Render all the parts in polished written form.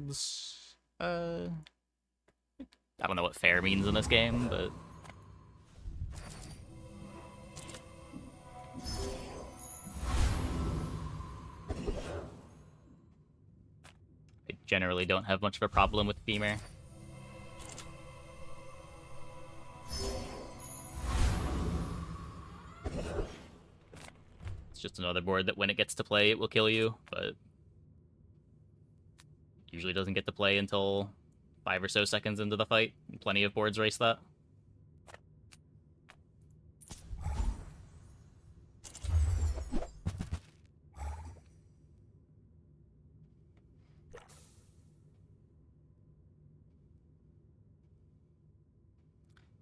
boards. I don't know what fair means in this game, but I generally don't have much of a problem with Femur. It's just another board that when it gets to play, it will kill you, but usually doesn't get to play until 5 or so seconds into the fight. Plenty of boards race that.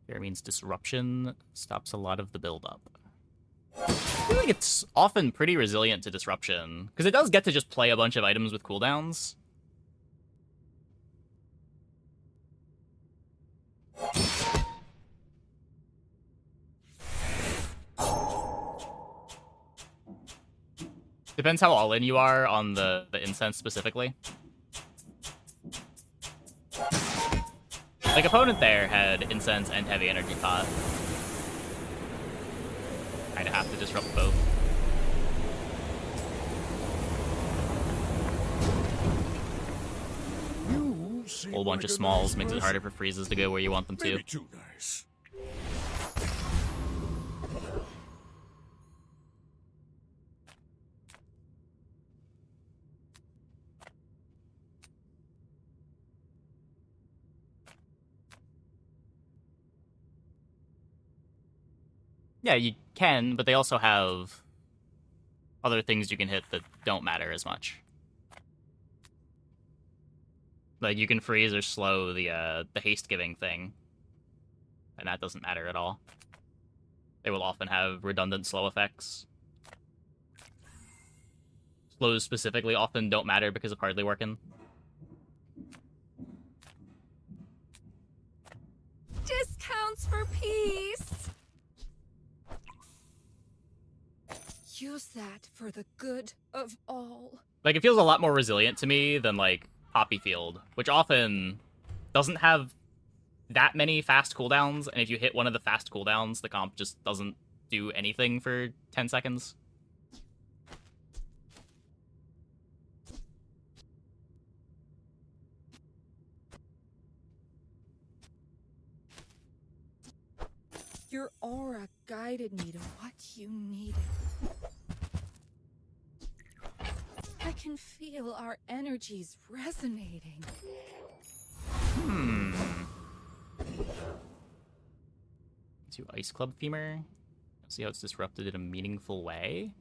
Fair means disruption stops a lot of the build-up. I feel like it's often pretty resilient to disruption, because it does get to just play a bunch of items with cooldowns. Depends how all in you are on the incense specifically. Like, opponent there had incense and heavy energy pot. I'd have to disrupt both. A whole bunch of smalls makes it harder for freezes to go where you want them to. Too nice. Yeah, you can, but they also have other things you can hit that don't matter as much. Like, you can freeze or slow the haste-giving thing, and that doesn't matter at all. They will often have redundant slow effects. Slows specifically often don't matter because of hardly working. Discounts for peace! Use that for the good of all. Like, it feels a lot more resilient to me than, like, Poppy Field, which often doesn't have that many fast cooldowns, and if you hit one of the fast cooldowns, the comp just doesn't do anything for 10 seconds. Your aura guided me to what you needed. I can feel our energies resonating. To Ice Club Femur. See how it's disrupted in a meaningful way.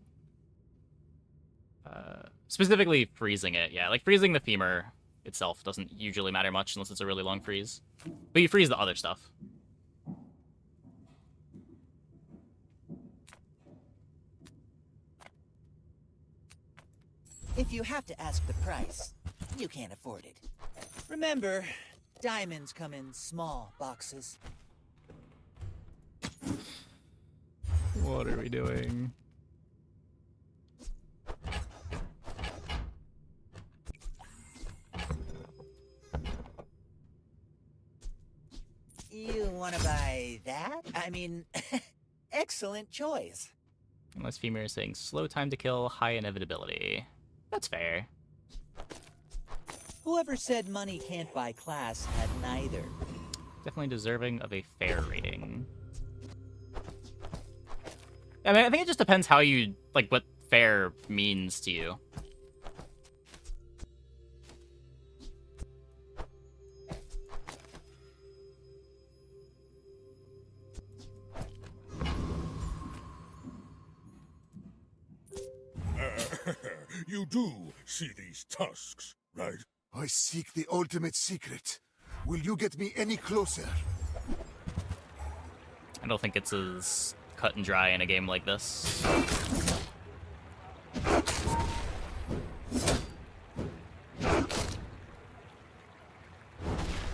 Specifically freezing it, yeah. Like, freezing the Femur itself doesn't usually matter much unless it's a really long freeze. But you freeze the other stuff. If you have to ask the price, you can't afford it. Remember, diamonds come in small boxes. What are we doing? You want to buy that? I mean, excellent choice. Unless Femur is saying slow time to kill, high inevitability. That's fair. Whoever said money can't buy class had neither. Definitely deserving of a fair rating. I mean, I think it just depends how you, like, what fair means to you. You do see these tusks, right? I seek the ultimate secret. Will you get me any closer? I don't think it's as cut and dry in a game like this.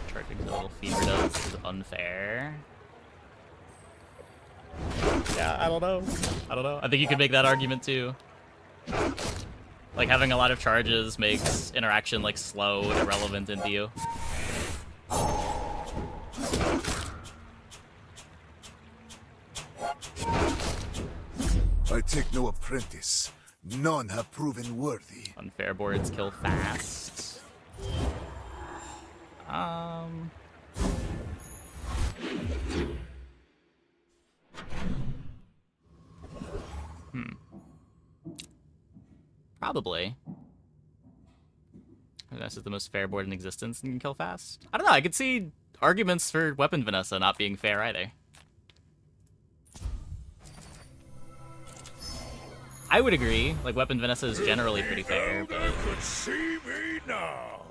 Charging the little Femur does is unfair. Yeah, I don't know. I think you could make that argument too. Like, having a lot of charges makes interaction, like, slow and irrelevant into you. I take no apprentice. None have proven worthy. Unfair boards kill fast. Probably. This is the most fair board in existence and can kill fast. I don't know, I could see arguments for Weapon Vanessa not being fair either. I would agree, like, Weapon Vanessa is generally pretty fair, but... You could see me now!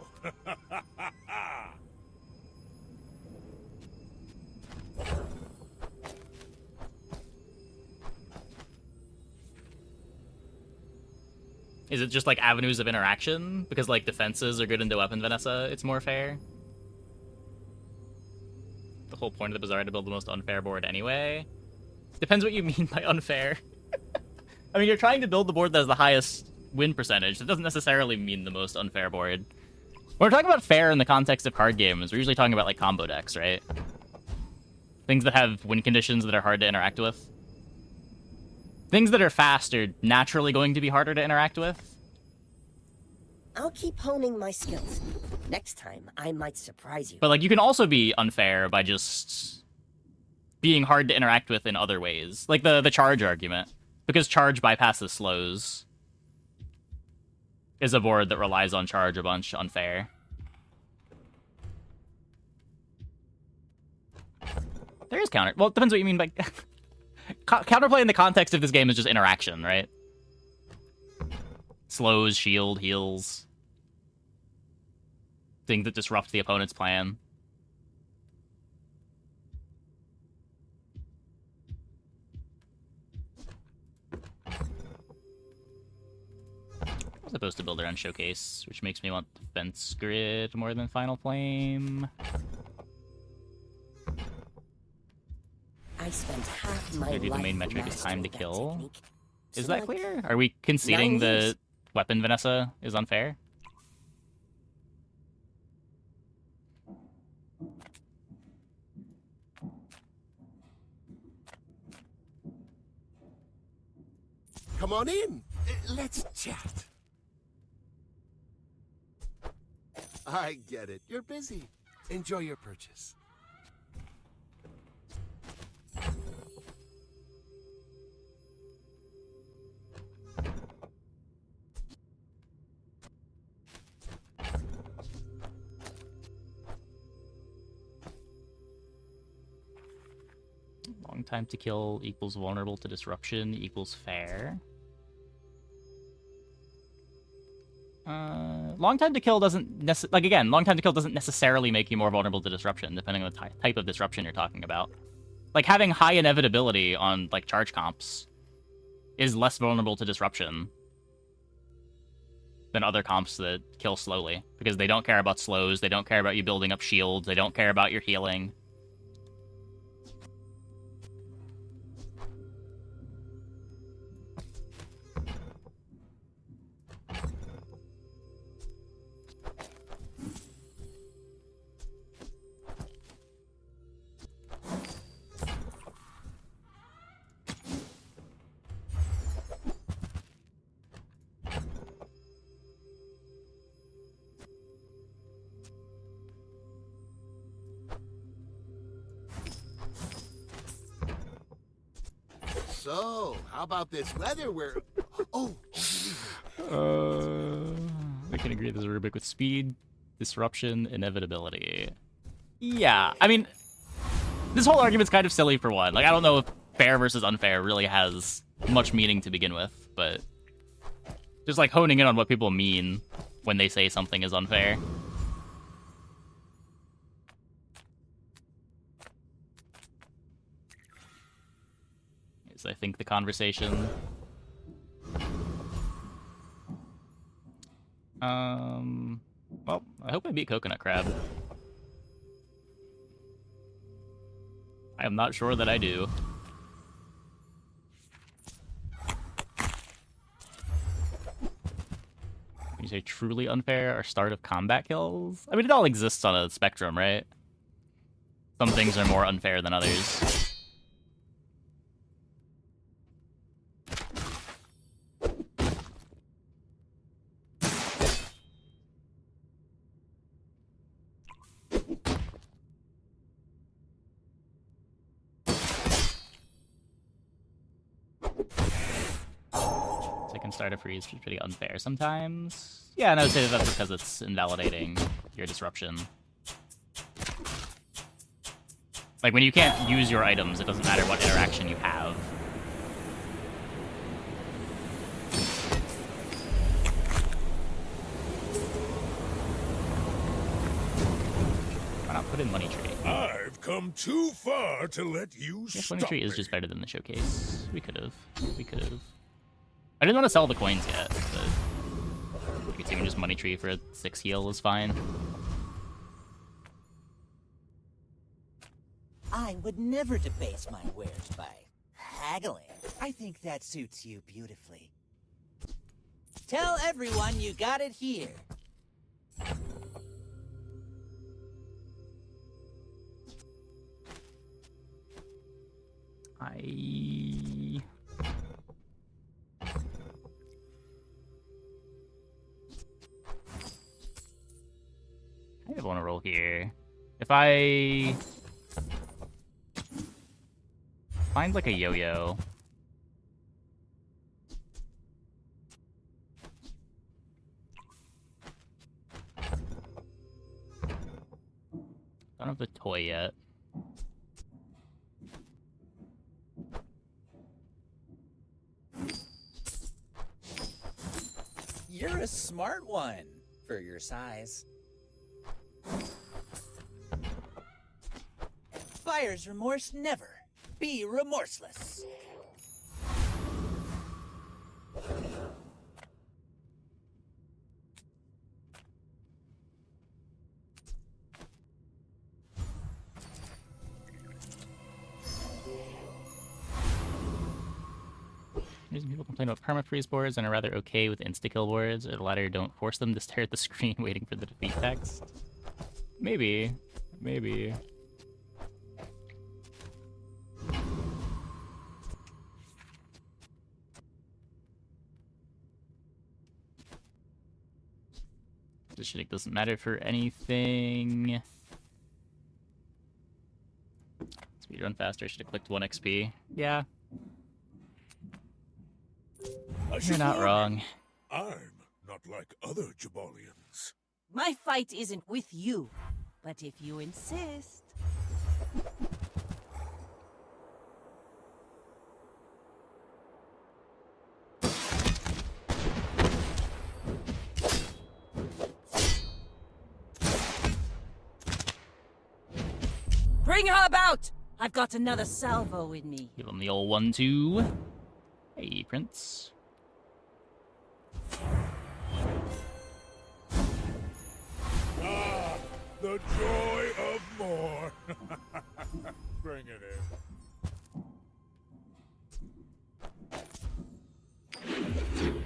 Is it just, like, avenues of interaction? Because, like, defenses are good into Weapon Vanessa, it's more fair? The whole point of the Bazaar to build the most unfair board anyway? Depends what you mean by unfair. I mean, you're trying to build the board that has the highest win percentage. That doesn't necessarily mean the most unfair board. When we're talking about fair in the context of card games, we're usually talking about, like, combo decks, right? Things that have win conditions that are hard to interact with. Things that are fast are naturally going to be harder to interact with. I'll keep honing my skills. Next time, I might surprise you. But, like, you can also be unfair by just being hard to interact with in other ways. Like the charge argument. Because charge bypasses slows is a board that relies on charge a bunch unfair. There is counter. Well, it depends what you mean by... Counterplay in the context of this game is just interaction, right? Slows, shield, heals. Things that disrupt the opponent's plan. I'm supposed to build around Showcase, which makes me want Defense Grid more than Final Flame. I spent half my Maybe the life main metric is time to mastering that kill. technique. Is So, that like, clear? Are we conceding 9 the years. Weapon Vanessa is unfair? Come on in. Let's chat. I get it. You're busy. Enjoy your purchase. Long time to kill equals vulnerable to disruption equals fair. Long time to kill doesn't long time to kill doesn't necessarily make you more vulnerable to disruption, depending on the type of disruption you're talking about. Like, having high inevitability on, like, charge comps is less vulnerable to disruption than other comps that kill slowly, because they don't care about slows, they don't care about you building up shields, they don't care about your healing. So, how about this weather where... Oh, We can agree there's a rubric with speed, disruption, inevitability. Yeah, I mean, this whole argument's kind of silly for one. Like, I don't know if fair versus unfair really has much meaning to begin with, but just, like, honing in on what people mean when they say something is unfair. Is, I think, the conversation. Well, I hope I beat Coconut Crab. I am not sure that I do. say truly unfair are start of combat kills. I mean, it all exists on a spectrum, right? Some things are more unfair than others. Second start of freeze is pretty unfair sometimes. Yeah, and I would say that's because it's invalidating your disruption. Like, when you can't use your items, it doesn't matter what interaction you have. Why not put in Money Tree? I've come too far to let you Yes, stop Money Tree is me. just better than the showcase. We could've. We could've. I didn't want to sell the coins yet, but even just Money Tree for a 6 heal is fine. I would never debase my wares by haggling. I think that suits you beautifully. Tell everyone you got it here. I kind of want to roll here. If I find like a yo-yo. Don't have the toy yet. You're a smart one for your size. Buyer's remorse never. Be remorseless. Reason people complain about perma-freeze boards and are rather okay with insta-kill boards, or the latter don't force them to stare at the screen waiting for the defeat text. Maybe. Maybe. Positioning doesn't matter for anything. Speedrun faster, should have clicked 1 XP. Yeah. You're not wrong. I'm not like other Jabalians. My fight isn't with you, but if you insist. Bring her about! I've got another salvo in me. Give him the old 1-2. Hey, Prince. Ah, the joy of more. Bring it in.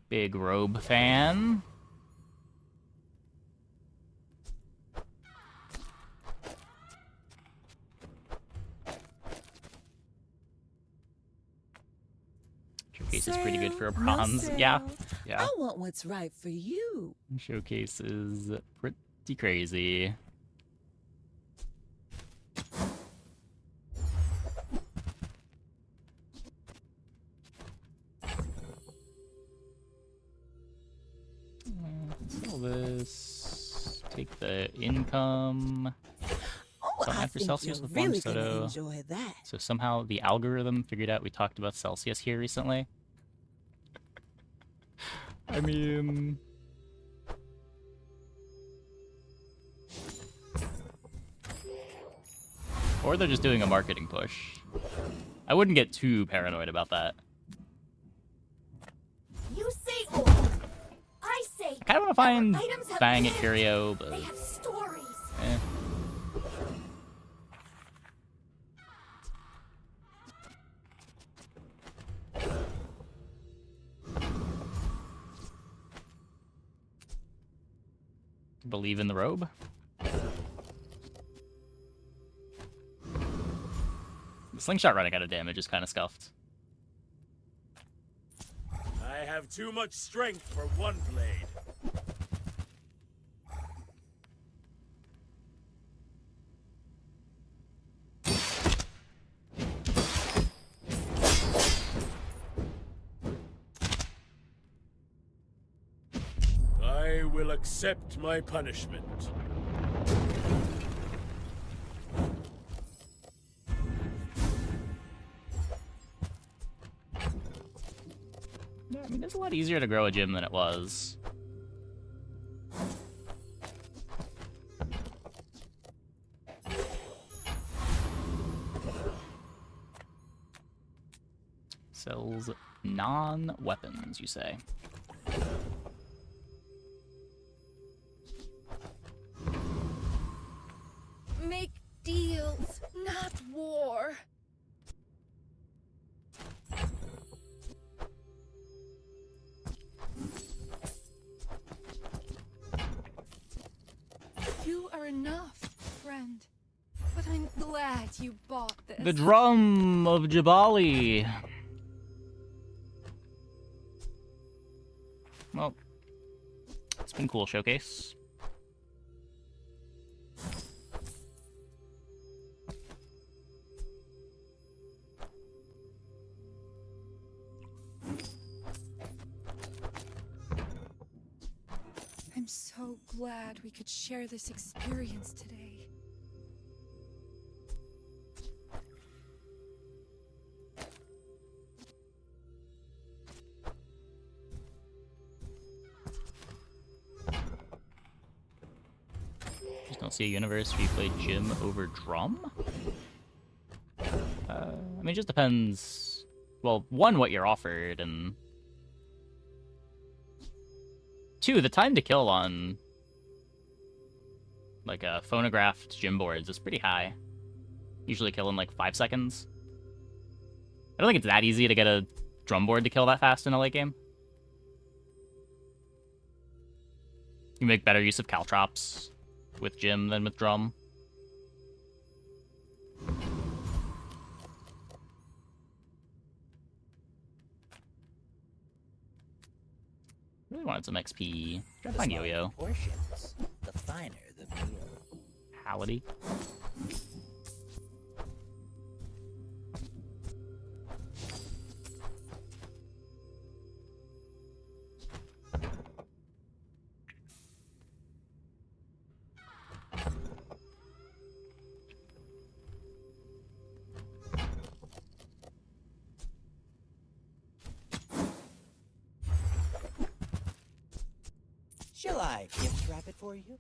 Big robe fan. Showcase is pretty good for a bronze. Yeah. Yeah. I want what's right for you. Showcase is pretty crazy. Sell this. Take the income. Oh, Something I after think Celsius you're with warm really gonna soda. enjoy that. So somehow the algorithm figured out we talked about Celsius here recently. I mean... Or they're just doing a marketing push. I wouldn't get too paranoid about that. You say old. I say I kind of want to find items have Fang at lived. Curio, They but... have stories. Eh. Believe in the robe. The slingshot running out of damage is kind of scuffed. I have too much strength for one blade. I will accept my punishment. Yeah, I mean, it's a lot easier to grow a gym than it was. Sells non-weapons, you say? Make deals, not war. You are enough, friend. But I'm glad you bought this. The Drum of Jabali. Well, it's been cool, Showcase. I'm so glad we could share this experience today. Just don't see a universe where you play Gym over Drum? I mean, it just depends. Well, one, what you're offered, and two, the time to kill on like phonographed gym boards is pretty high. Usually kill in like 5 seconds. I don't think it's that easy to get a drum board to kill that fast in a late game. You make better use of caltrops with gym than with drum. Really wanted some XP. Gotta find Yo-Yo. Portions, the finer the meal. Hality. Shall I gift wrap it for you?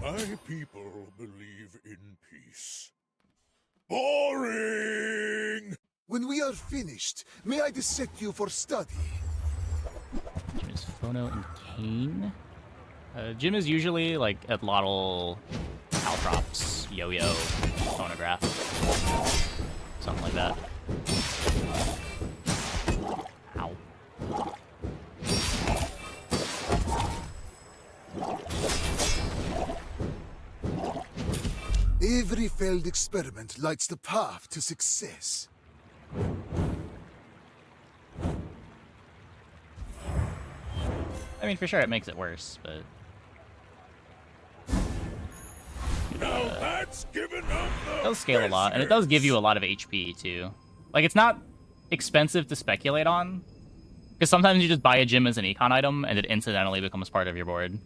My people believe in peace. Boring! When we are finished, may I dissect you for study? Jim is Phono and Kane. Jim is usually like at Lottle, Caltrops, Yo-Yo, Phonograph. Something like that. Ow. Every failed experiment lights the path to success. I mean, for sure it makes it worse, but Now that's given up the it does scale a lot, and it does give you a lot of HP, too. Like, it's not expensive to speculate on, because sometimes you just buy a gym as an econ item, and it incidentally becomes part of your board.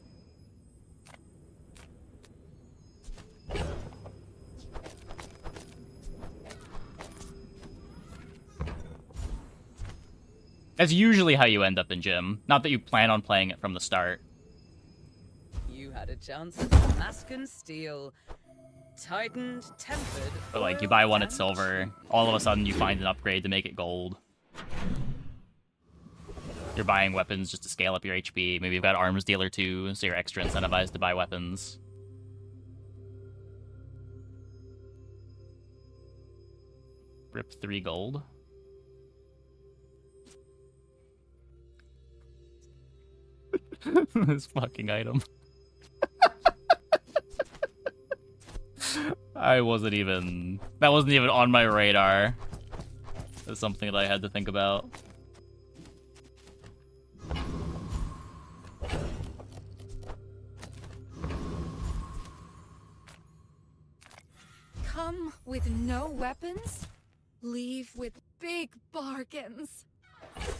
That's usually how you end up in gym. Not that you plan on playing it from the start. You had a chance at Damascus steel. Tightened, tempered. But like, you buy one at and silver, all of a sudden you find an upgrade to make it gold. You're buying weapons just to scale up your HP. Maybe you've got arms dealer too, so you're extra incentivized to buy weapons. Rip 3 gold. This fucking item. That wasn't even on my radar. It's something that I had to think about. Come with no weapons, leave with big bargains.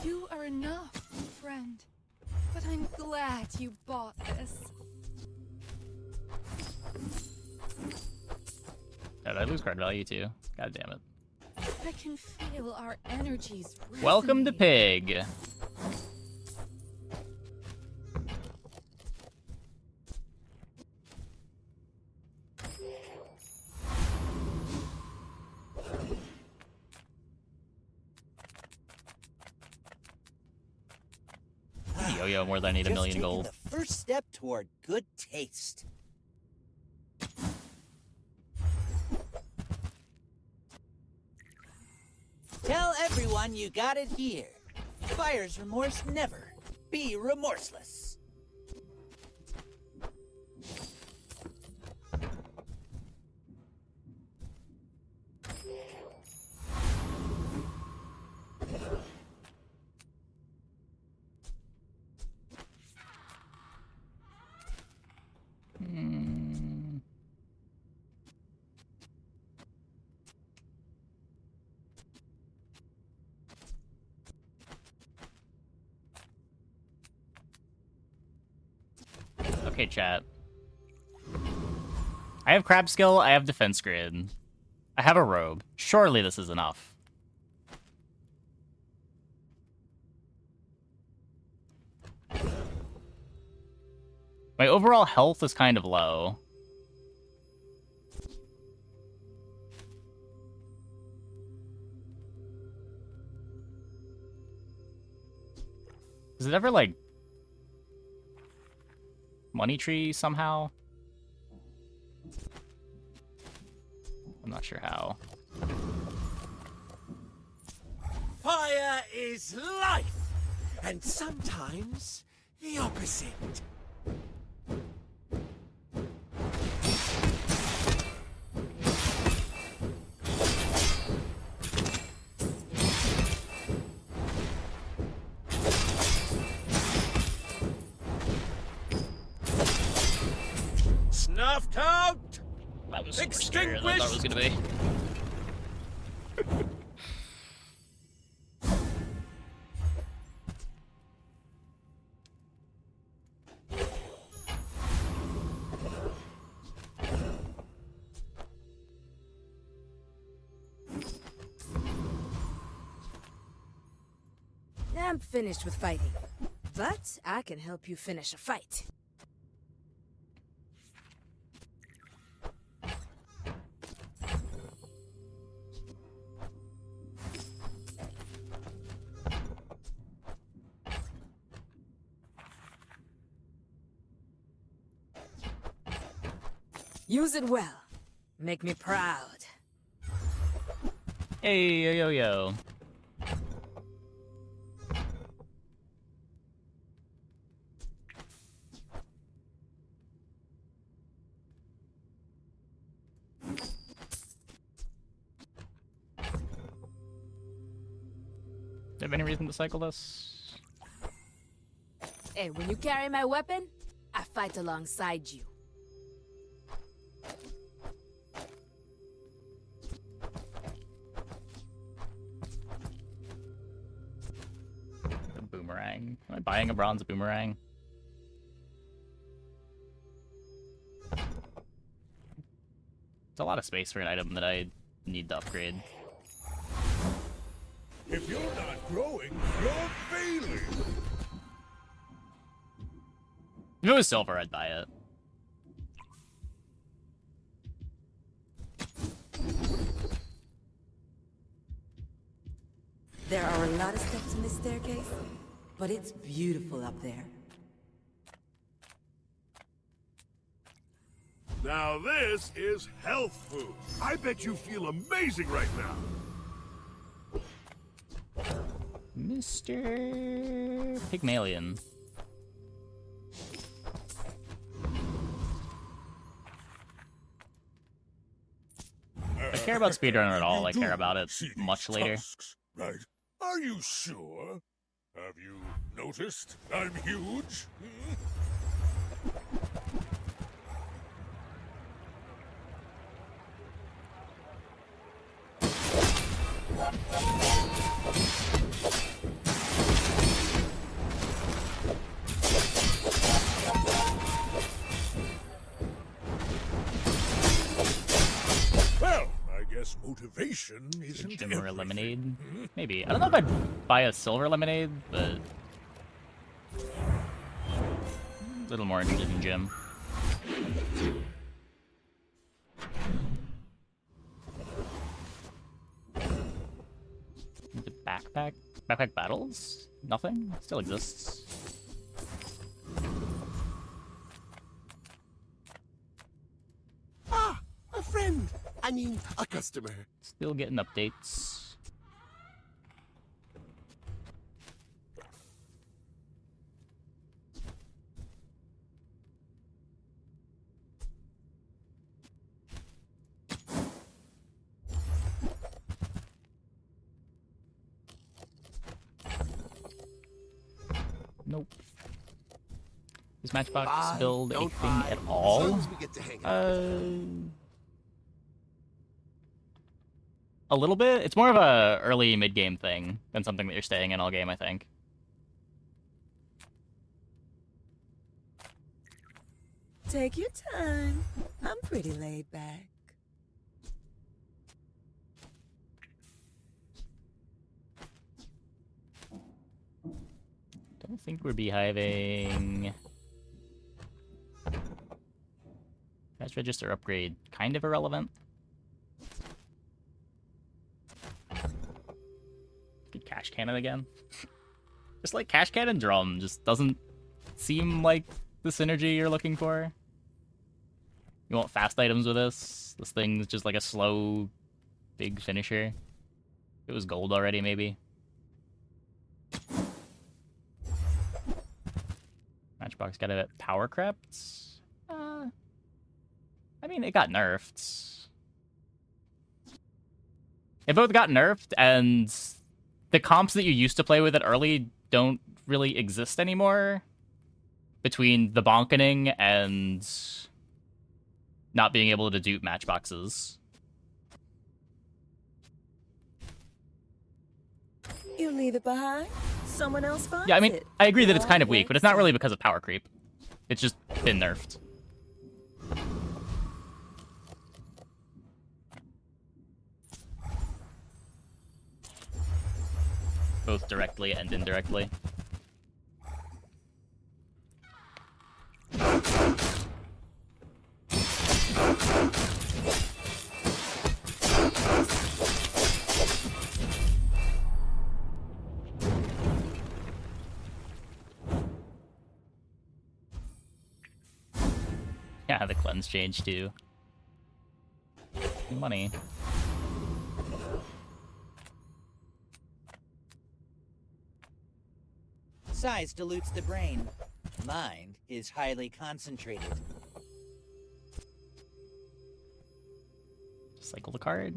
You are enough, friend. But I'm glad you bought this. Oh, did I lose card value too? God damn it. I can feel our energies. Welcome to resonate. Pig. Yo-yo more than I need a million gold. The first step toward good taste. Tell everyone you got it here. Buyer's remorse never. Be remorseless. Okay, chat. I have crab skill, I have defense grid. I have a robe. Surely this is enough. My overall health is kind of low. Is it ever, like, money tree somehow? I'm not sure how. Fire is life, and sometimes the opposite. Snuffed out! That was super scary than I thought it was gonna be. I'm finished with fighting, but I can help you finish a fight. Use it well. Make me proud. Hey, yo, yo, yo. Do you have any reason to cycle this? Hey, when you carry my weapon, I fight alongside you. The boomerang. Am I buying a bronze boomerang? It's a lot of space for an item that I need to upgrade. If you're not growing, you're failing. If it was silver, I'd buy it. There are a lot of steps in this staircase, but it's beautiful up there. Now this is health food. I bet you feel amazing right now. Mr. Pygmalion. If I care about speedrunner at all, I care about it See these much later. tusks, right? Are you sure? Have you noticed I'm huge? Hmm? Well, I guess motivation isn't Gym or a everything. lemonade? Hmm? Maybe. I don't know if I'd buy a silver lemonade, but... a little more interested in gym. The backpack? Backpack battles? Nothing? Still exists. Ah, a friend. I mean, a customer. Still getting updates. Nope. Does Matchbox Bye. build Don't anything bye. at As all? long as we get to hang out. A little bit. It's more of a early mid-game thing than something that you're staying in all game, I think. Take your time. I'm pretty laid back. Don't think we're beehiving. Cash register upgrade, kind of irrelevant. Get cash cannon again. Just like cash cannon drum, just doesn't seem like the synergy you're looking for. You want fast items with this? This thing's just like a slow, big finisher. It was gold already, maybe. Matchbox got it at power crept. I mean, it got nerfed. It both got nerfed, and the comps that you used to play with it early don't really exist anymore. Between the bonkening and not being able to dupe matchboxes. You leave it behind, someone else finds it. Yeah, I mean, I agree that it's It kind of all weak, but it's works not really out. because of power creep. It's just been nerfed. Both directly and indirectly. Yeah, the cleanse changed too. Money. Size dilutes the brain. Mind is highly concentrated. Cycle the card.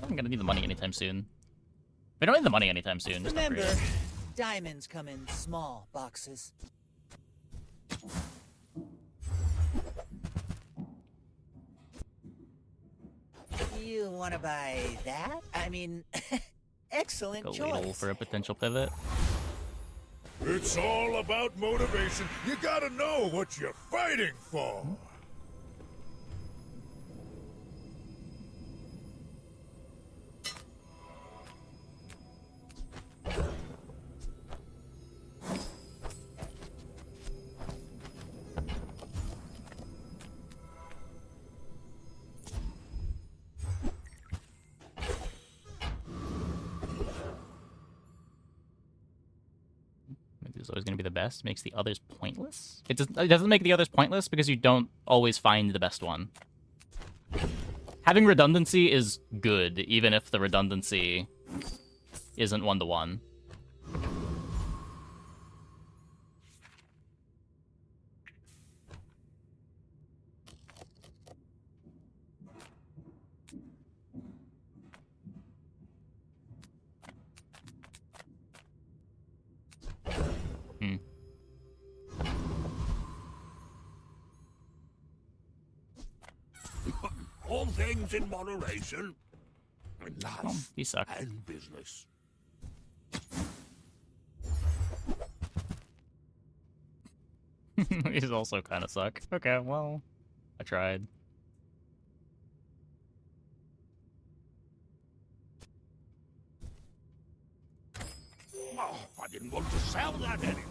I'm gonna need the money anytime soon. We don't need the money anytime soon. Just Remember, upgrade it. diamonds come in small boxes. You want to buy that? I mean, excellent Go choice. ladle for a potential pivot. It's all about motivation. You gotta know what you're fighting for. Maybe it's always going to be the best. Makes the others pointless? It doesn't make the others pointless because you don't always find the best one. Having redundancy is good, even if the redundancy isn't one-to-one. All things in moderation. In life You suck. and business. He's also kind of suck. Okay, well, I tried. Oh, I didn't want to sell that anyway.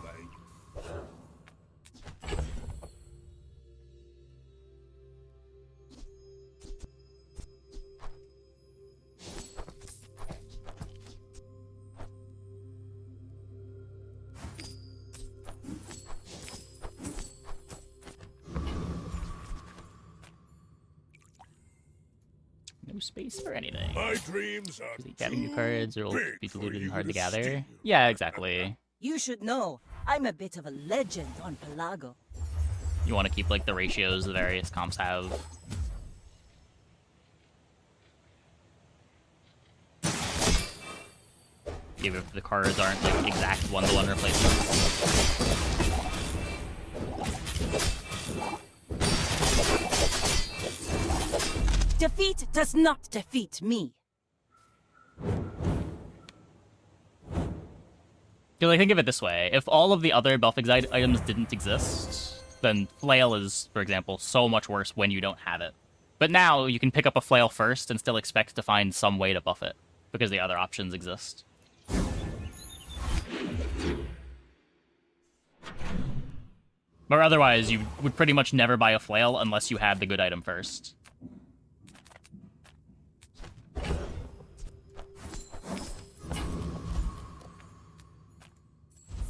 No space for anything. My dreams are Gathering new too cards will big be for diluted and you hard to to gather. steal. Yeah, exactly. You should know, I'm a bit of a legend on Pelago. You want to keep like the ratios the various comps have. Even if the cards aren't like exact one-to-one replacements. Defeat does not defeat me. Because like, think of it this way. If all of the other buffing items didn't exist, then Flail is, for example, so much worse when you don't have it. But now you can pick up a Flail first and still expect to find some way to buff it, because the other options exist. Or otherwise, you would pretty much never buy a Flail unless you had the good item first.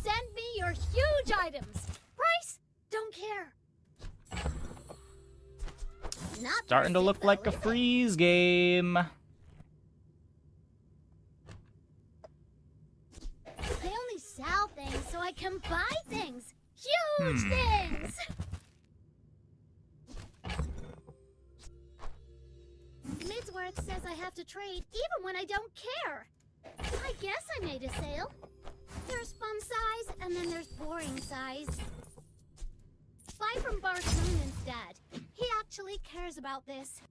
Send me your huge items. Price? Don't care. Not Starting to worth look it, like though, a is it? freeze game. I only sell things so I can buy things. Huge things. Midsworth says I have to trade even when I don't care. I guess I made a sale. There's fun size and then there's boring size. Buy from Barsoon instead. He actually cares about this.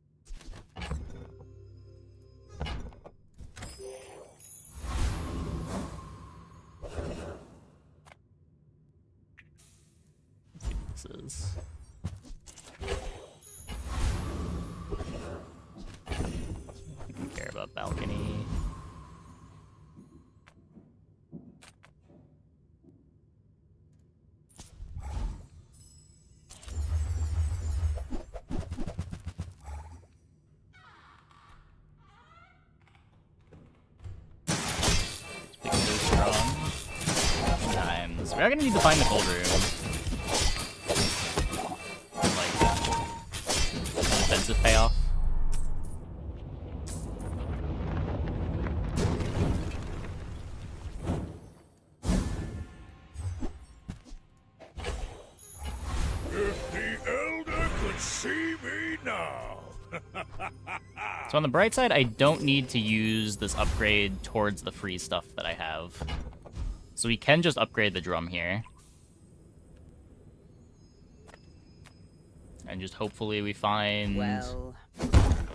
This is... I don't care about balcony. Speaking of strong times, we're gonna need to find the cold room. Defensive payoff. If the Elder could see me now. So on the bright side, I don't need to use this upgrade towards the free stuff that I have. So we can just upgrade the drum here. And just hopefully we find Well,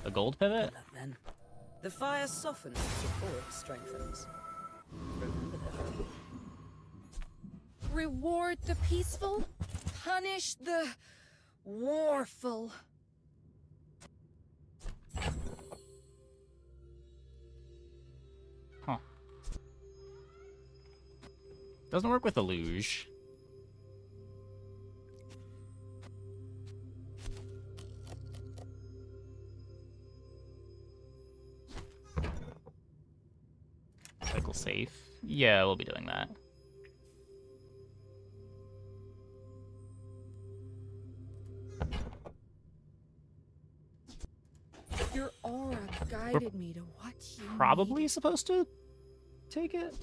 a gold pivot. good luck then. The fire softens before it strengthens. Remember that. Reward the peaceful, punish the warful. Huh. Doesn't work with the luge. Cycle safe. Yeah, we'll be doing that. Your aura guided me to what you Probably needed. supposed to take it.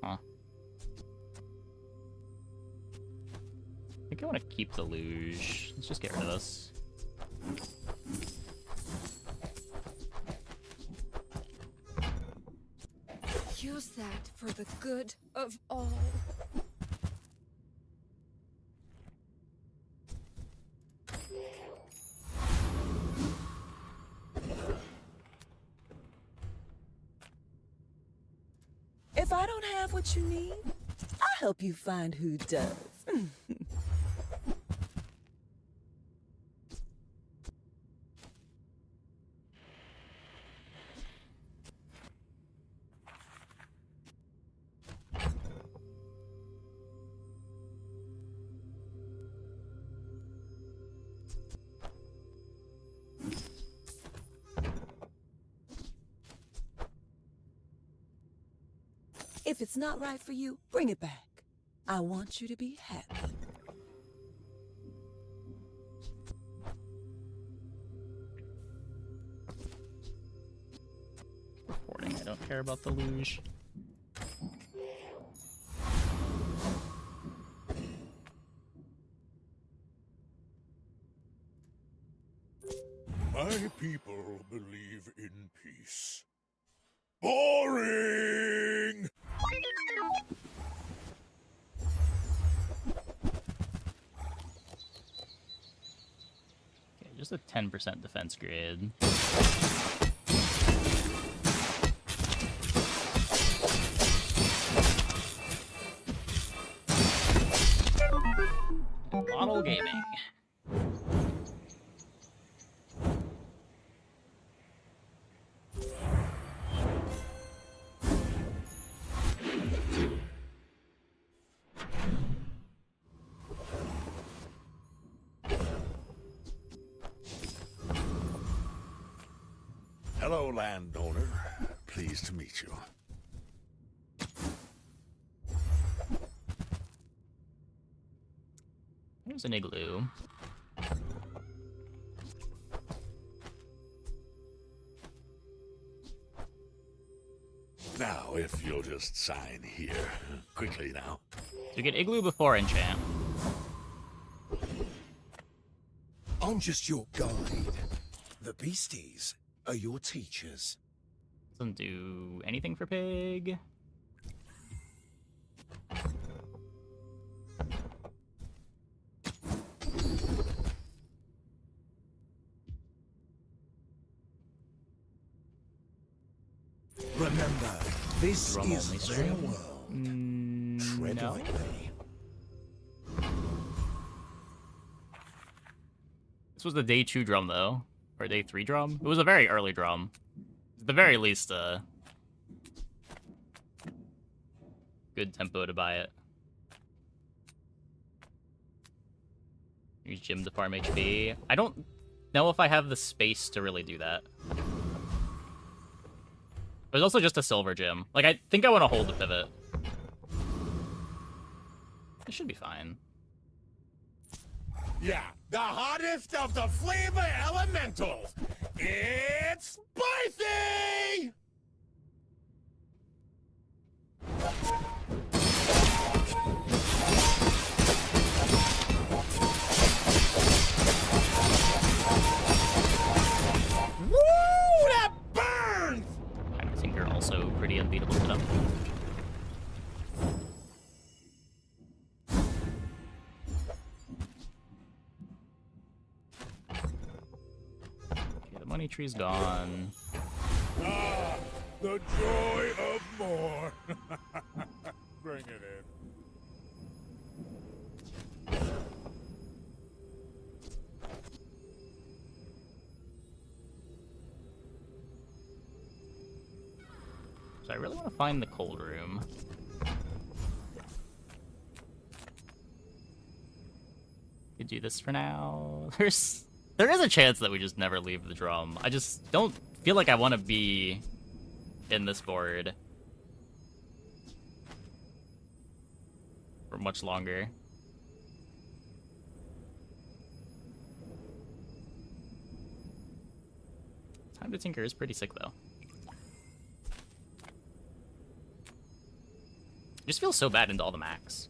Huh. I think I want to keep the luge. Let's just get rid of this. Use that for the good of all. If I don't have what you need, I'll help you find who does. If it's not right for you, bring it back. I want you to be happy. Reporting, I don't care about the luge. My people believe in peace. Boring! Okay, just a 10% defense grid. Model gaming. Hello, landowner. Pleased to meet you. Here's an igloo. Now, if you'll just sign here. Quickly now. You get igloo before enchant. I'm just your guide. The beasties are your teachers. Doesn't do anything for pig. Remember, this Drum only is their stream? world. Tread No. lightly. This was the day 2 drum, though. Or day 3 drum? It was a very early drum. At the very least, good tempo to buy it. Use Gym to farm HP. I don't know if I have the space to really do that. There's also just a silver gym. Like, I think I want to hold the pivot. It should be fine. Yeah, the hottest of the flavor elementals. It's spicy! Woo! That burns! I think you're also pretty unbeatable to them. Okay, the money tree's gone. Ah, the joy of more. Bring it in. So I really want to find the cold room. Could do this for now. There is a chance that we just never leave the drum. I just don't feel like I want to be in this board. for much longer. Time to Tinker is pretty sick, though. Just feels so bad into all the max.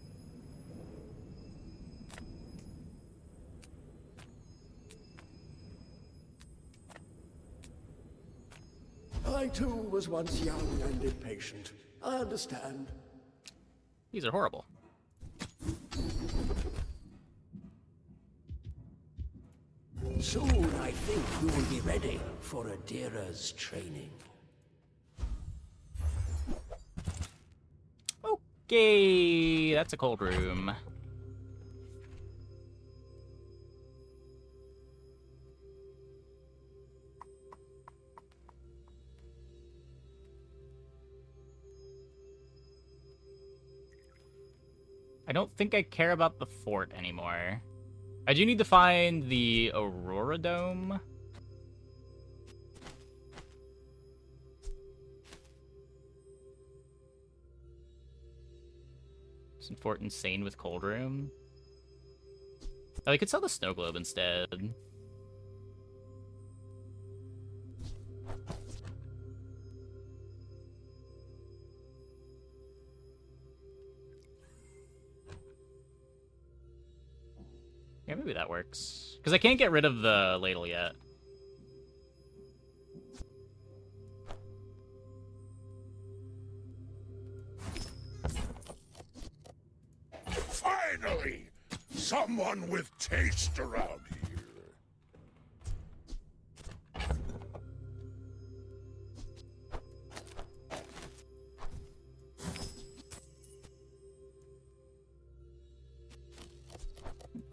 I too was once young and impatient. I understand. These are horrible. Soon I think you will be ready for Adira's training. Okay, that's a cold room. I don't think I care about the fort anymore. I do need to find the Aurora Dome. Isn't Fort insane with cold room? Oh, I could sell the snow globe instead. Yeah, maybe that works. Because I can't get rid of the ladle yet. Finally! Someone with taste around here.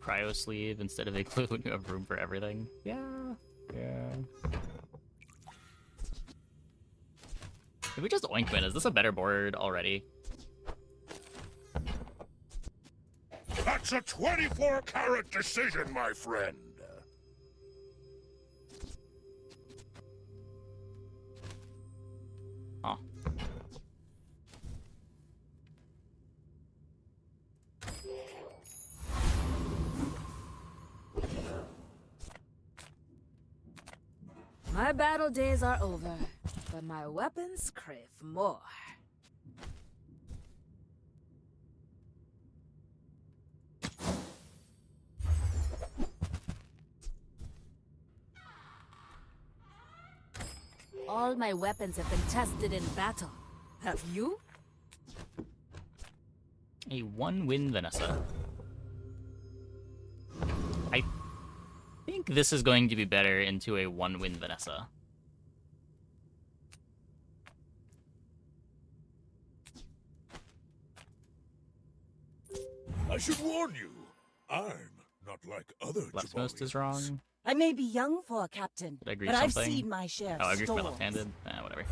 Cryo sleeve instead of igloo when you have room for everything. Yeah. Did we just ointment? Is this a better board already? That's a 24-carat decision, my friend. Huh. My battle days are over, but my weapons crave more. All my weapons have been tested in battle. Have you? A 1-win Vanessa. I think this is going to be better into a 1-win Vanessa. I should warn you, I'm not like other Leftmost is wrong. I may be young for a captain, Did I agree but I've something? seen my share of Oh, I agree for my storms. left-handed? Whatever.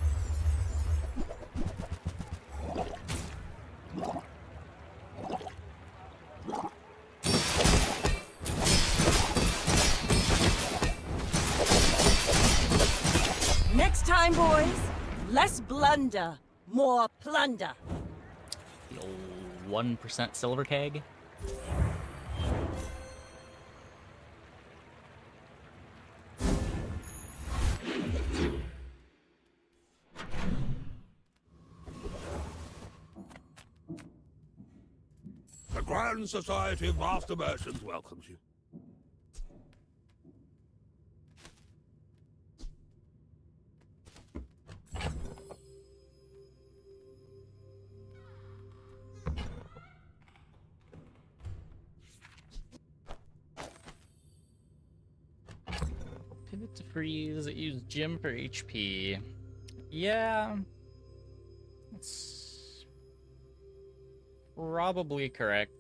Next time, boys, less blunder, more plunder. The old 1% silver keg. The Grand Society of Master Merchants welcomes you. Pivot to freeze. Use gym for HP. Yeah. That's probably correct.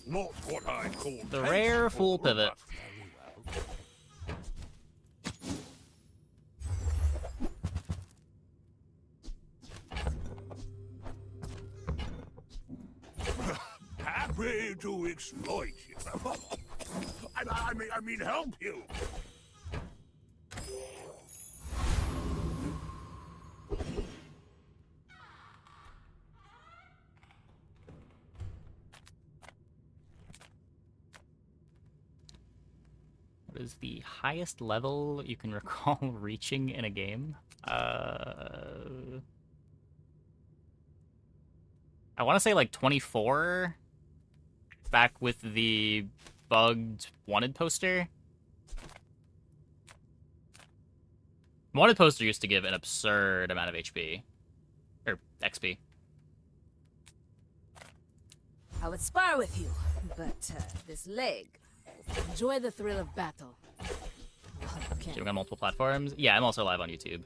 Not what I call The rare full pivot. me to exploit you. I mean help you. What is the highest level you can recall reaching in a game? I want to say like 24, back with the bugged wanted poster. Wanted poster used to give an absurd amount of HP. Or XP. I would spar with you, but this leg. Enjoy the thrill of battle. Well, you can't. Doing on multiple platforms? Yeah, I'm also live on YouTube.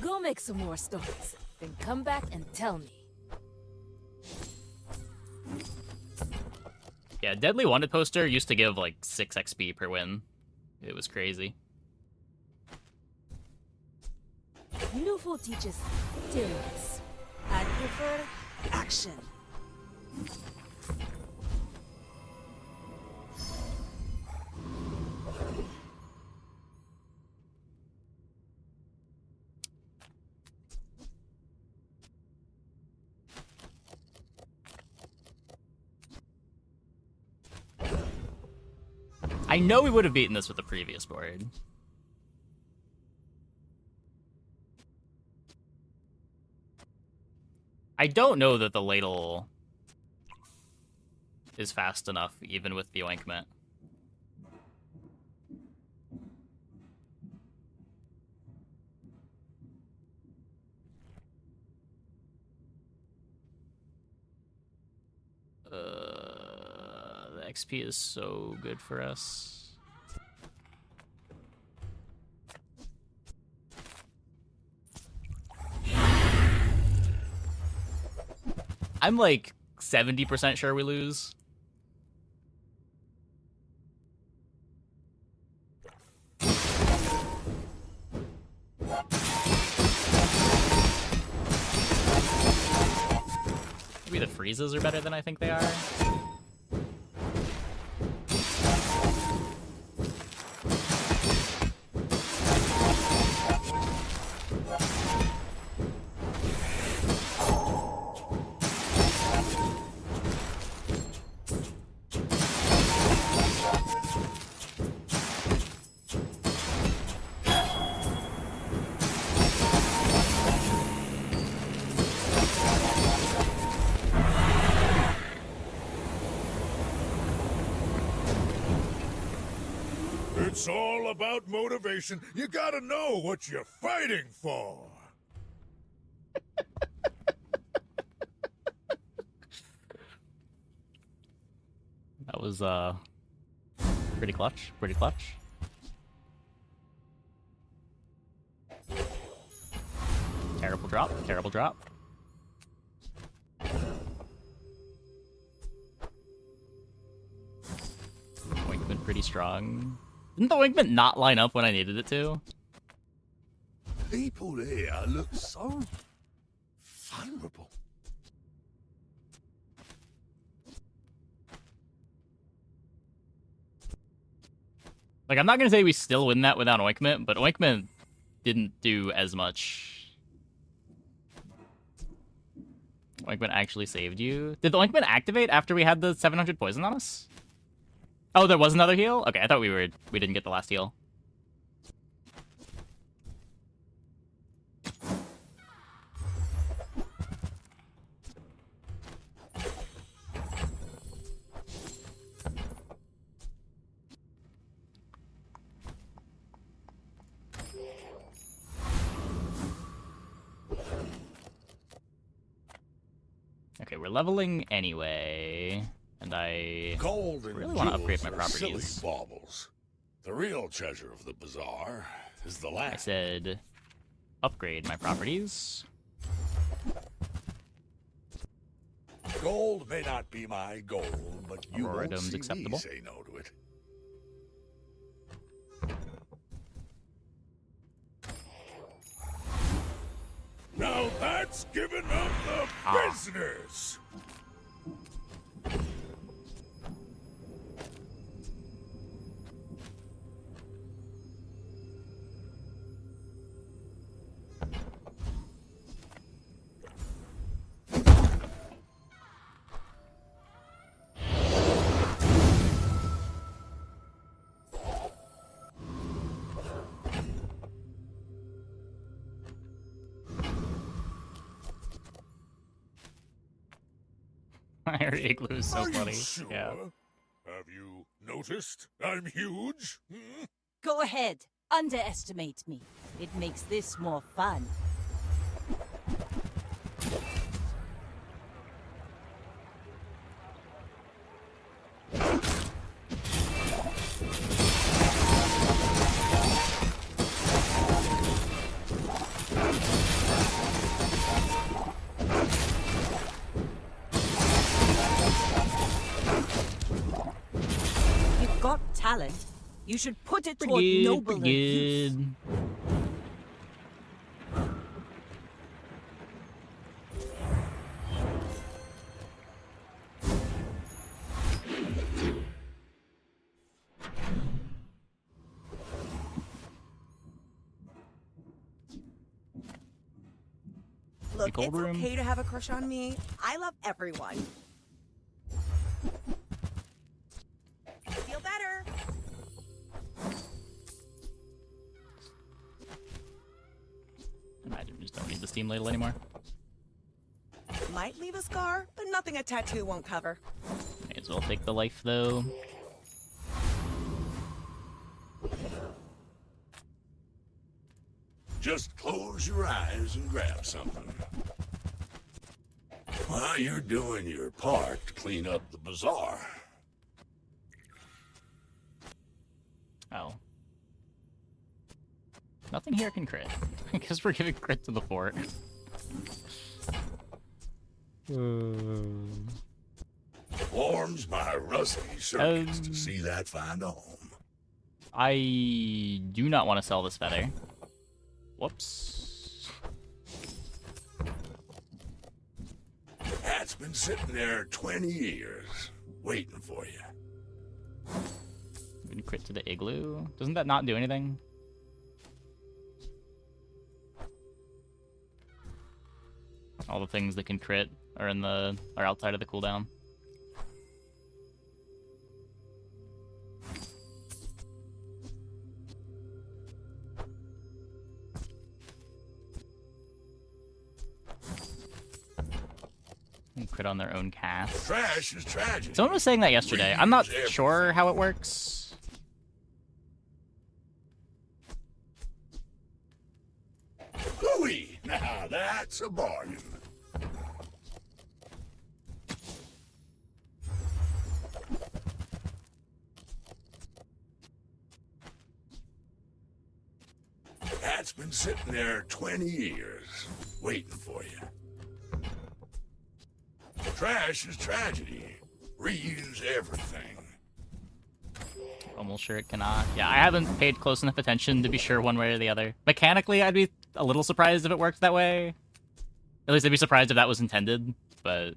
Go make some more stories, then come back and tell me. Yeah, Deadly Wanted poster used to give like 6 XP per win. It was crazy. Beautiful teaches stillness. I prefer action. I know we would have beaten this with the previous board. I don't know that the ladle is fast enough, even with the ointment. The XP is so good for us. I'm like 70% sure we lose. Maybe the freezes are better than I think they are. It's all about motivation. You gotta know what you're fighting for. That was pretty clutch, pretty clutch. Terrible drop, terrible drop. Ointment pretty strong. Didn't the ointment not line up when I needed it to? People here look so vulnerable. Like, I'm not gonna say we still win that without ointment, but ointment didn't do as much. Ointment actually saved you. Did the ointment activate after we had the 700 poison on us? Oh, there was another heal? Okay, I thought we didn't get the last heal. Okay, we're leveling anyway. And I Gold and really want to upgrade jewels my are silly properties. baubles. The real treasure of the bazaar is the I land. said upgrade my properties. Gold may not be my goal, but you Aurora won't Dome's see acceptable. me say no to it. Now that's giving up the business! Our igloo is so Are funny. you sure? Yeah. Have you noticed I'm huge? Hmm? Go ahead. Underestimate me. It makes this more fun. You've got talent. You should put it toward nobler use. Look, Cold it's room. okay to have a crush on me. I love everyone. Feel better. Imagine we just don't need the steam ladle anymore. Might leave a scar, but nothing a tattoo won't cover. May as well take the life though. Just close your eyes and grab something. While you're doing your part to clean up the bazaar. Oh. Nothing here can crit. I guess we're giving crit to the fort. Warms my rusty circuits to see that find a home. I do not want to sell this feather. Whoops. That's been sitting there 20 years, waiting for you. We can crit to the igloo. Doesn't that not do anything? All the things that can crit are are outside of the cooldown. And crit on their own cast. Trash is tragedy. Someone was saying that yesterday. I'm not Reuse sure how it works. Hooey! Now that's a bargain. That's been sitting there 20 years, waiting for you. Trash is tragedy. Reuse everything. Almost sure it cannot. Yeah, I haven't paid close enough attention to be sure one way or the other. Mechanically, I'd be a little surprised if it worked that way. At least I'd be surprised if that was intended, but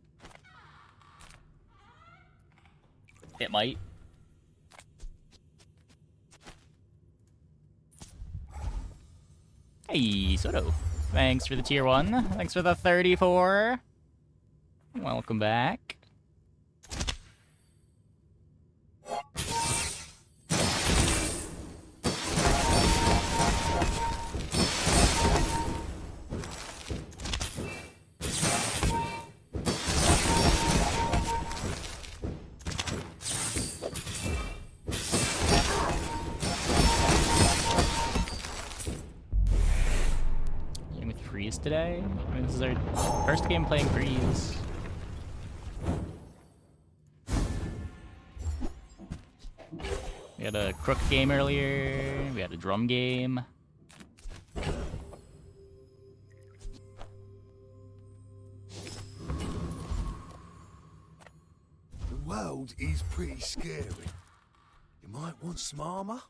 it might. Hey, Soto. Thanks for the tier 1. Thanks for the 34. Welcome back. Game with Freeze today? I mean, this is our first game playing Freeze. We had a Crook game earlier. We had a Drum game. world is pretty scary. You might want some armor.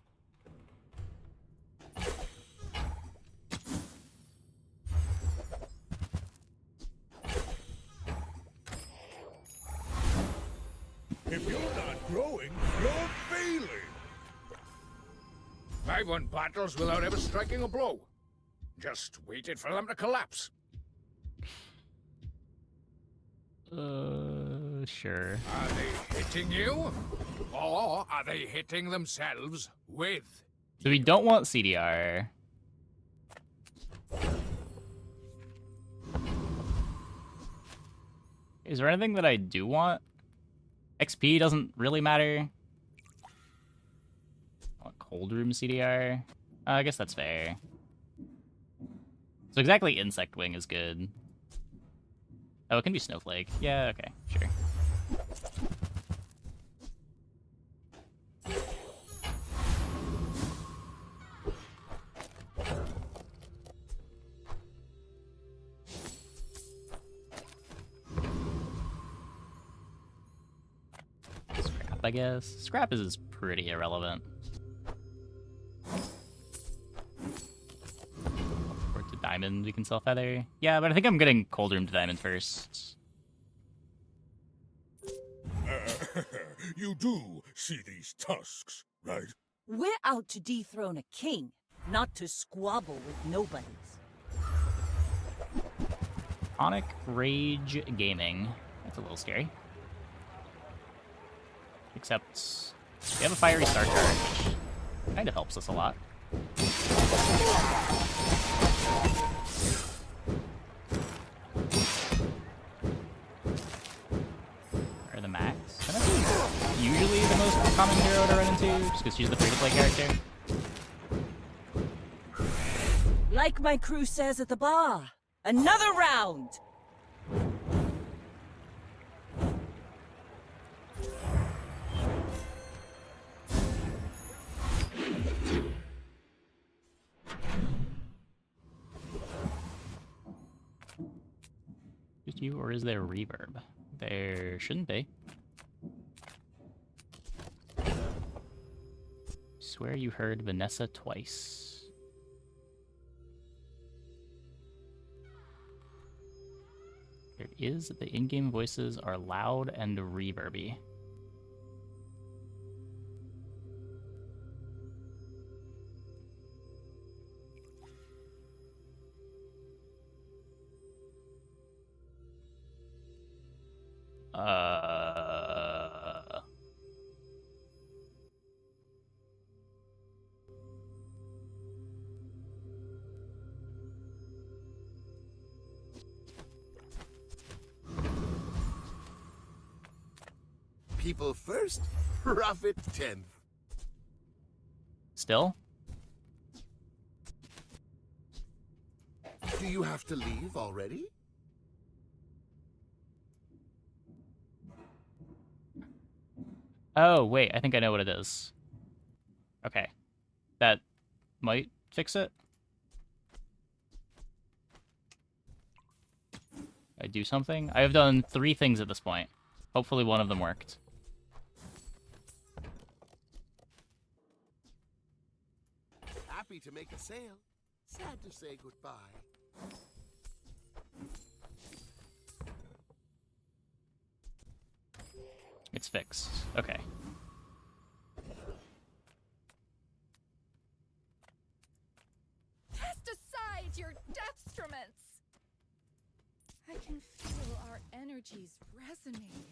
If you're not growing, you're failing. I won battles without ever striking a blow. Just waited for them to collapse. Sure. Are they hitting you? Or are they hitting themselves with? So we don't want CDR. Is there anything that I do want? XP doesn't really matter. I want cold room CDR. I guess that's fair. So exactly insect wing is good. Oh, it can be snowflake. Yeah, okay, sure. Scrap, I guess. Scrap is pretty irrelevant. Or to diamond, we can sell feather. Yeah, but I think I'm getting cold room to diamond first. You do see these tusks, right? We're out to dethrone a king, not to squabble with nobodies. Onic Rage Gaming. That's a little scary. Except we have a fiery star charge, which kind of helps us a lot. Or the max. Vanessa's usually the most common hero to run into, just because she's the free-to-play character. Like my crew says at the bar, another round! Just you, or is there reverb? There shouldn't be. Swear you heard Vanessa twice. There is. The in-game voices are loud and reverby. People first, profit 10th. Still? Do you have to leave already? Oh, wait, I think I know what it is. Okay. That might fix it. I do something? I have done 3 things at this point. Hopefully one of them worked. Happy to make a sale. Sad to say goodbye. It's fixed. Okay. Cast aside your deathstruments! I can feel our energies resonating.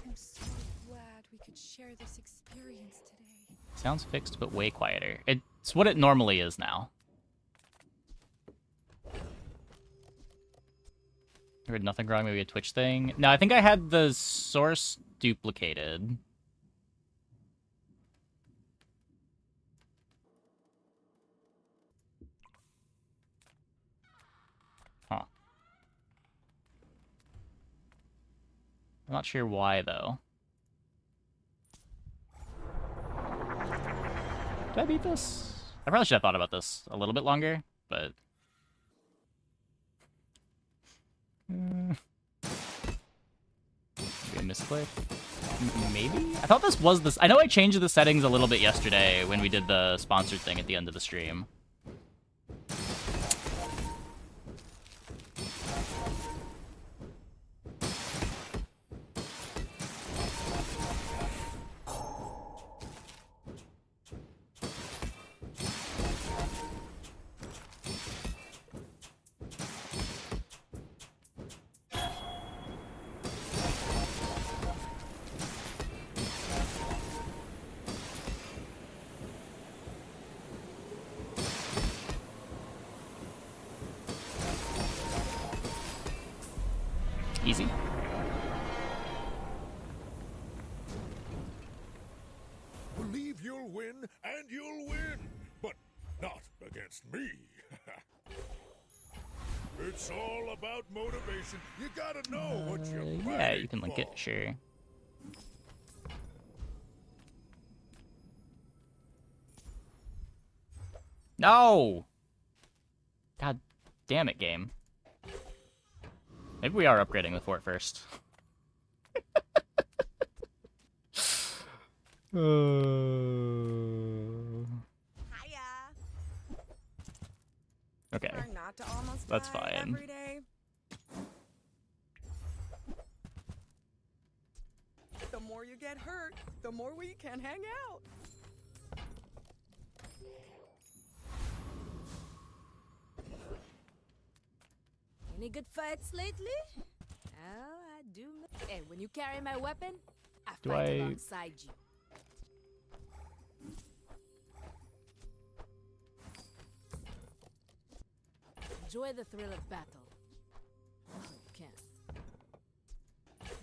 I'm so glad we could share this experience today. Sounds fixed, but way quieter. It's what it normally is now. I heard nothing wrong, maybe a Twitch thing. No, I think I had the source duplicated. Huh. I'm not sure why, though. Did I beat this? I probably should have thought about this a little bit longer, but... Maybe a misclick? Maybe? I thought this was this. I know I changed the settings a little bit yesterday when we did the sponsored thing at the end of the stream. Easy. Believe you'll win, and you'll win. But not against me. It's all about motivation. You gotta know what you're fighting Yeah, you can link for. it, sure. No! God damn it, game. Maybe we are upgrading the fort first. Okay. Trying not to almost That's die fine. every day. The more you get hurt, the more we can hang out. Any good fights lately? Oh, I do. Hey, when you carry my weapon, I Do fight I- alongside you. Enjoy the thrill of battle. Oh, you can't.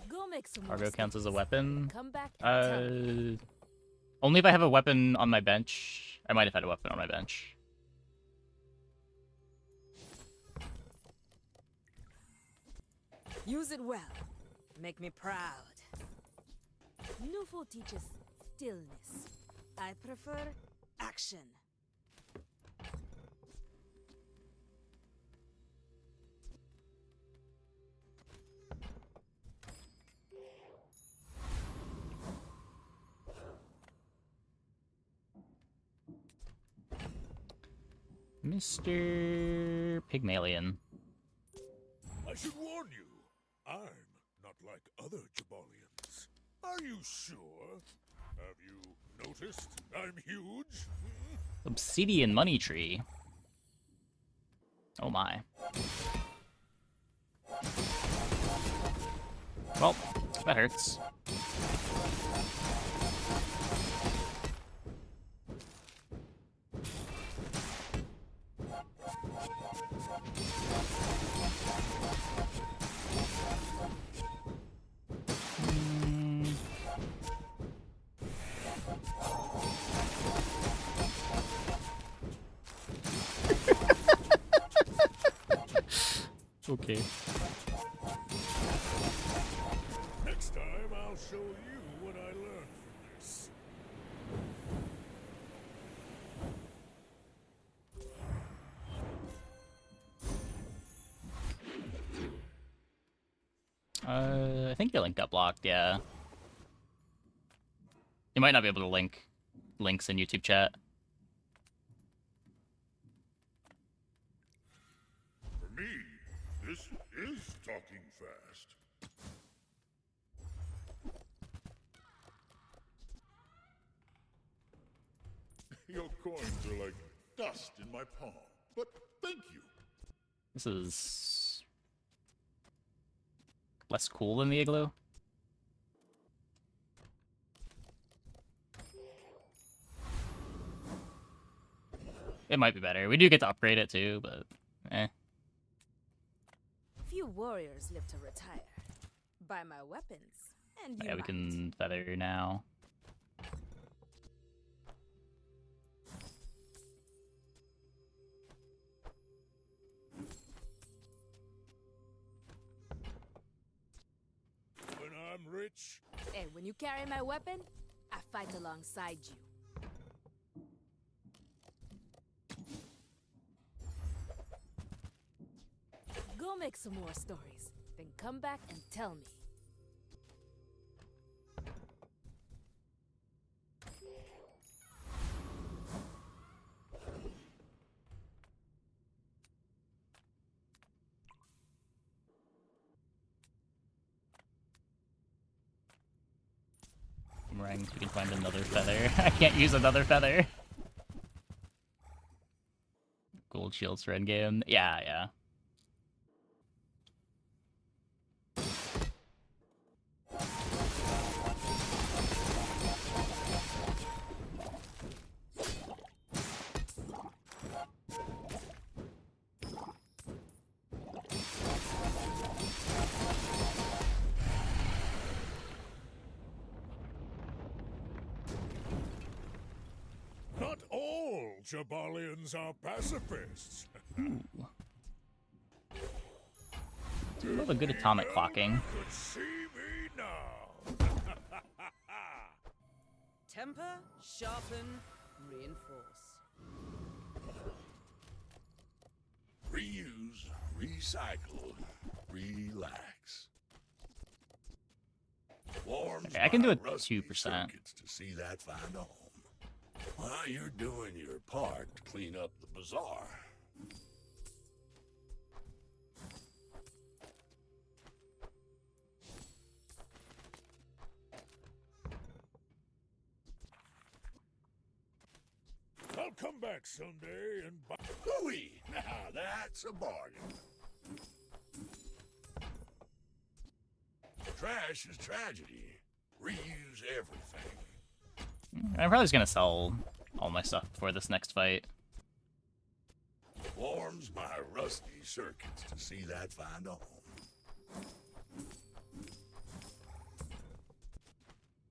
Go make some more Cargo counts as a sticks. weapon. Come back and tell me. Only if I have a weapon on my bench. I might have had a weapon on my bench. Use it well. Make me proud. Nufo teaches stillness. I prefer action. Mr. Pygmalion. I should warn you, I'm not like other Jabalians. Are you sure? Have you noticed I'm huge? Obsidian money tree. Oh my. Well, that hurts. Okay. Next time I'll show you what I learned from this. I think your link got blocked, yeah. You might not be able to link links in YouTube chat. For me, this is talking fast. Your coins are like dust in my palm, but thank you. This is less cool than the igloo. It might be better. We do get to upgrade it too, but eh. Few warriors live to retire. Buy my weapons, and you Yeah, we might. can feather now. When I'm rich, Hey, when you carry my weapon, I fight alongside you. Go make some more stories. Then come back and tell me. Boomerang, we can find another feather. I can't use another feather. Gold shields for endgame. Yeah, yeah. Not all Jabalians are pacifists. Ooh. Do love a good atomic clocking. Could see me now. Temper, sharpen, reinforce. Reuse, recycle, relax. Warms Okay, I can do my it rusty 2%. circuits to see that find a home. While you're doing your part to clean up the bazaar. I'll come back someday and buy. Hooey! Now that's a bargain. Trash is tragedy. Reuse everything. I'm probably just gonna sell all my stuff before this next fight. Warms my rusty circuits to see that find a home.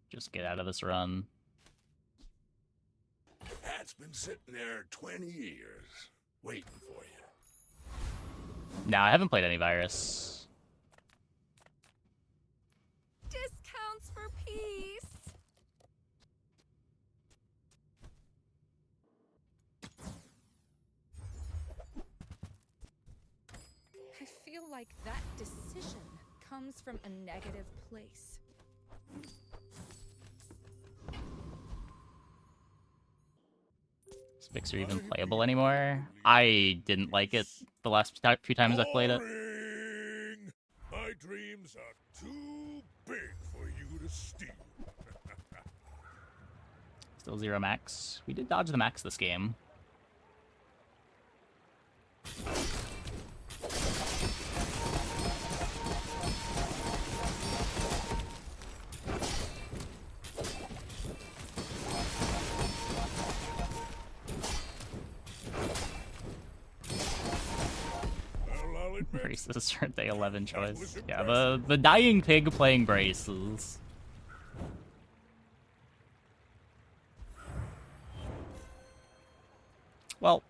Just get out of this run. Hat's been sitting there 20 years, waiting for you. No, I haven't played any virus. Discounts for peace. I feel like that decision comes from a negative place. Is Vixer even playable anymore? I didn't like it the last few times I've played it. Boring. My dreams are too big for you to steal. Still 0 max. We did dodge the max this game. Braces are day 11 choice. Yeah, the dying pig playing braces. Well,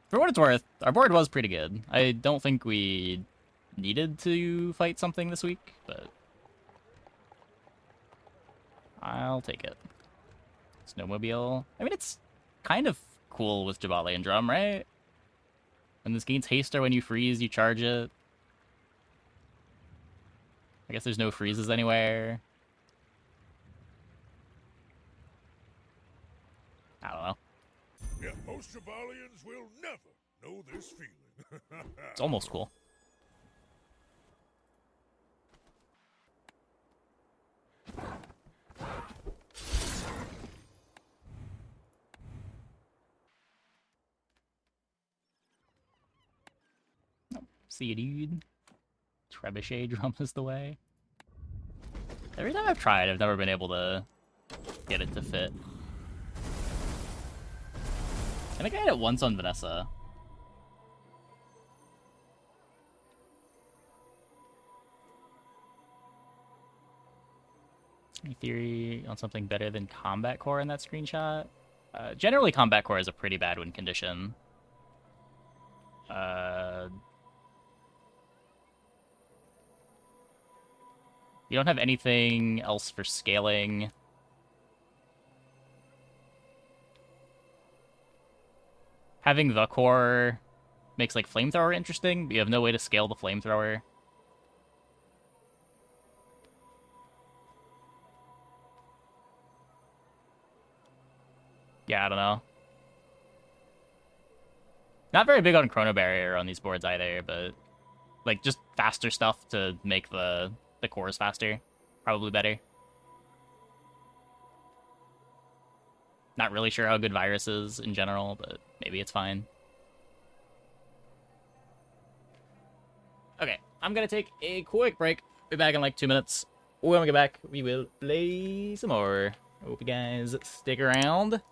for what it's worth, our board was pretty good. I don't think we needed to fight something this week, but I'll take it. Snowmobile. I mean, it's kind of cool with Jabali and Drum, right? When this gains haste or when you freeze, you charge it. I guess there's no freezes anywhere. I don't know. Yeah, most Jabalians will never know this feeling. It's almost cool. See you, dude. Trebuchet drum is the way. Every time I've tried, I've never been able to get it to fit. I think I had it once on Vanessa. Any theory on something better than Combat Core in that screenshot? Generally, Combat Core is a pretty bad win condition. You don't have anything else for scaling. Having the core makes like flamethrower interesting, but you have no way to scale the flamethrower. Yeah, I don't know. Not very big on Chrono Barrier on these boards either, but like just faster stuff to make the cores faster. Probably better. Not really sure how good Virus is in general, but maybe it's fine. Okay, I'm gonna take a quick break. Be back in like 2 minutes. When we get back, we will play some more. Hope you guys stick around.